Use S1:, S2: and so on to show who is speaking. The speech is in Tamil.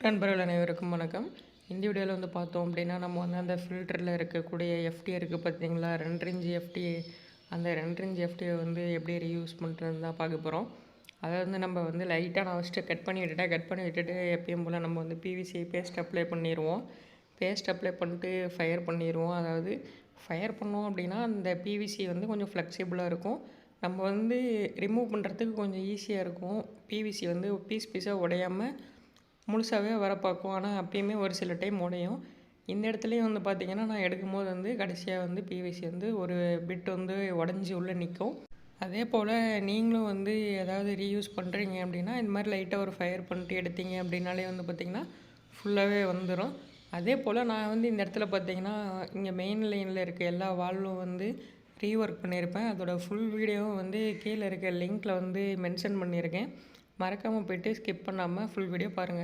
S1: நண்பர்கள் அனைவருக்கும் வணக்கம். இந்த வீடியோவில் வந்து பார்த்தோம் அப்படின்னா, நம்ம வந்து அந்த ஃபில்டரில் இருக்கக்கூடிய எஃப்டி இருக்குது பார்த்தீங்களா, 2 இன்ச் எஃப்டி. அந்த 2 இன்ச் எஃப்டியை வந்து எப்படி ரீயூஸ் பண்ணுறதுன்னு தான் பார்க்க போகிறோம். அதை வந்து நம்ம வந்து லைட்டாக நான் ஃபஸ்ட்டு கட் பண்ணி விட்டுட்டு எப்பயும் போல் நம்ம வந்து பிவிசி பேஸ்ட் அப்ளை பண்ணிடுவோம். பேஸ்ட் அப்ளை பண்ணிட்டு ஃபயர் பண்ணிடுவோம். அதாவது ஃபயர் பண்ணோம் அப்படின்னா அந்த பிவிசி வந்து கொஞ்சம் ஃப்ளெக்சிபிளாக இருக்கும். நம்ம வந்து ரிமூவ் பண்ணுறதுக்கு கொஞ்சம் ஈஸியாக இருக்கும். பிவிசி வந்து பீஸாக உடையாமல் முழுசாகவே வர பார்க்கும். ஆனால் அப்பயுமே ஒரு சில டைம் உடையும். இந்த இடத்துலையும் வந்து பார்த்திங்கன்னா, நான் எடுக்கும்போது வந்து கடைசியாக வந்து பிவிசி வந்து ஒரு பிட் வந்து உடஞ்சி உள்ளே நிற்கும். அதே போல் நீங்களும் வந்து ஏதாவது ரீயூஸ் பண்ணுறீங்க அப்படின்னா, இந்த மாதிரி லைட்டாக ஒரு ஃபயர் பண்ணிட்டு எடுத்தீங்க அப்படின்னாலே வந்து பார்த்திங்கன்னா ஃபுல்லாகவே வந்துடும். அதே போல் நான் வந்து இந்த இடத்துல பார்த்திங்கன்னா, இங்கே மெயின் லைனில் இருக்க எல்லா வால்வும் வந்து ரீஒர்க் பண்ணியிருப்பேன். அதோட ஃபுல் வீடியோவும் வந்து கீழே இருக்க லிங்க்கில் வந்து மென்ஷன் பண்ணியிருக்கேன். மறக்காமல் போய்ட்டு ஸ்கிப் பண்ணாமல் ஃபுல் வீடியோ பாருங்கள்.